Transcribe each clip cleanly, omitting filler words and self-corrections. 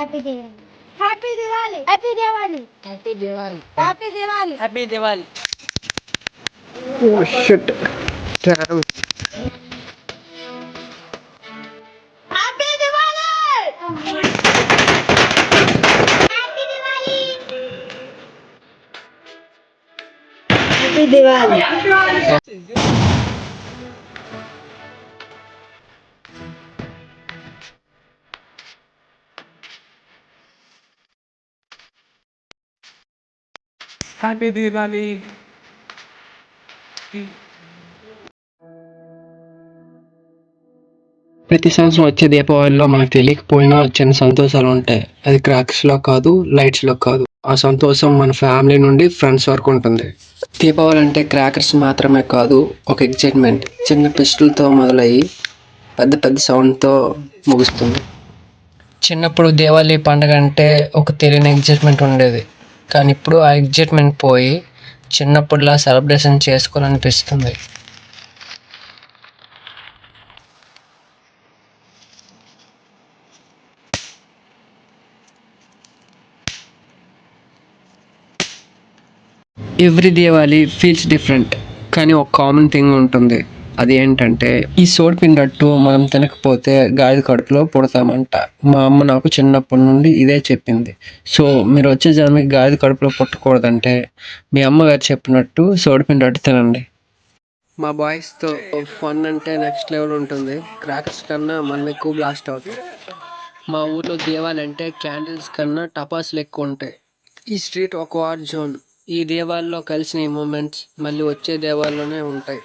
Happy Diwali happy Diwali happy Diwali happy Diwali happy Diwali happy Diwali. Oh shit damn. Happy Diwali happy Diwali happy Diwali. Happy Diwali. ప్రతి సంవత్సరం వచ్చే దీపావళిలో మనకు తెలియకపోయినా చిన్న సంతోషాలు ఉంటాయి. అది క్రాకర్స్లో కాదు, లైట్స్లో కాదు. ఆ సంతోషం మన ఫ్యామిలీ నుండి ఫ్రెండ్స్ వరకు ఉంటుంది. దీపావళి అంటే క్రాకర్స్ మాత్రమే కాదు, ఒక ఎగ్జైట్మెంట్. చిన్న పిస్టల్తో మొదలయ్యి పెద్ద పెద్ద సౌండ్తో ముగుస్తుంది. చిన్నప్పుడు దీపావళి పండుగ అంటే ఒక తెలియని ఎగ్జైట్మెంట్ ఉండేది. కానీ ఇప్పుడు ఆ ఎగ్జైట్మెంట్ పోయి చిన్నప్పుడులా సెలబ్రేషన్ చేసుకోవాలనిపిస్తుంది. ఎవ్రీ దీపావళి ఫీల్స్ డిఫరెంట్, కానీ ఒక కామన్ థింగ్ ఉంటుంది. అది ఏంటంటే ఈ సోడిపిండట్టు మనం తినకపోతే గాడిద కడుపులో పుడతామంట. మా అమ్మ నాకు చిన్నప్పటి నుండి ఇదే చెప్పింది. సో మీరు వచ్చే జన్మకి గాడిద కడుపులో పుట్టకూడదంటే మీ అమ్మగారు చెప్పినట్టు సోడిపిండట్టు తినండి. మా బాయ్స్తో ఫన్ అంటే నెక్స్ట్ లెవెల్ ఉంటుంది. క్రాకర్స్ కన్నా మనం ఎక్కువ బ్లాస్ట్ అవుతాయి. మా ఊర్లో దీపావళి క్యాండిల్స్ కన్నా టపాసులు ఎక్కువ ఉంటాయి. ఈ స్ట్రీట్ ఒక వార్ జోన్. ఈ దేవాల్లో కలిసిన ఈ మూమెంట్స్ మళ్ళీ వచ్చే దేవాల్లోనే ఉంటాయి.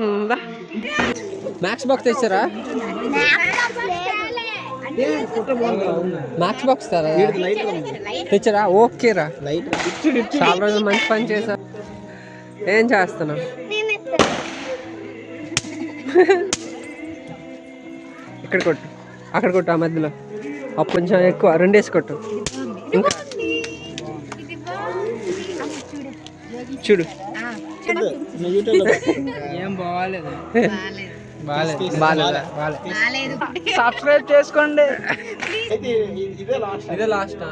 ఉందా? మ్యాక్స్ బాక్స్ తెచ్చారా? మ్యాక్స్ బాక్స్ తెచ్చారా? ఓకేరా, చాలా రోజులు మంచి పని చేశా. ఏం చేస్తున్నావు? ఇక్కడ కొట్టు, అక్కడ కొట్టు, ఆ మధ్యలో అప్పుడు కొంచెం ఎక్కువ రెండేసి కొట్టు. ఇంకా చూడు, ఏం బాగాలేదు. సబ్స్క్రైబ్ చేసుకోండి. ఇదే లాస్ట్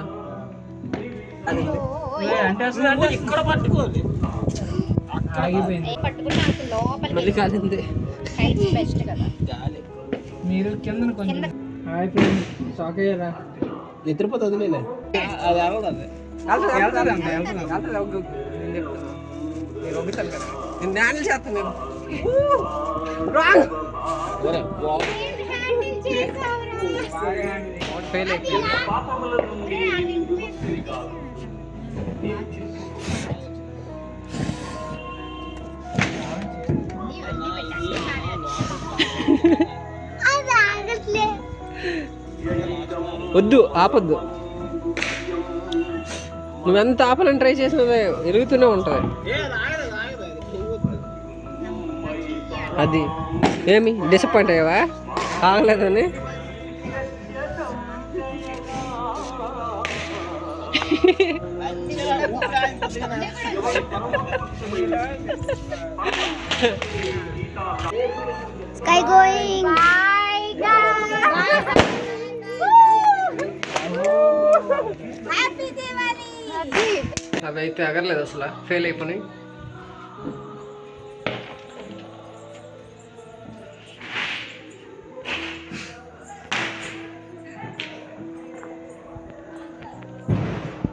అంటే అసలు ఇక్కడ పట్టుకోవాలి. ఆగిపోయింది, మళ్ళీ కాలింది. మీరు కింద కొంచెం అయిపోయింది. షాక్ అయ్యారా? నిద్రపోతుంది. నేను అది అరవదు. నేను చేస్తాను. ఫెయిల్ అయిపోయింది. వద్దు, ఆపొద్దు. నువ్వెంత ఆపాలని ట్రై చేసినవే ఎరుగుతూనే ఉంటుంది. అది ఏమి డిసప్పాయింట్ అయ్యావా ఆగలేదని? Sky going. Bye guys. Happy Diwali. అవి అయితే అగరలేదు, అసలు ఫెయిల్ అయిపోయినాయి.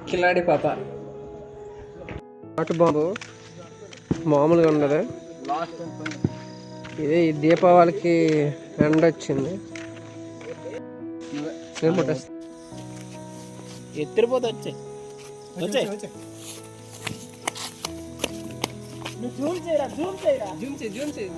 కిలాడి పాప నాటు బాబు మామూలుగా ఉండదు. ఇదే ఈ దీపావళికి ఎండ వచ్చింది. ఎత్తిరిపోతే వచ్చాయి. జూమ్ చేయరా, జూమ్ చేయరా, జూమ్ చేయి, జూమ్ చేయి.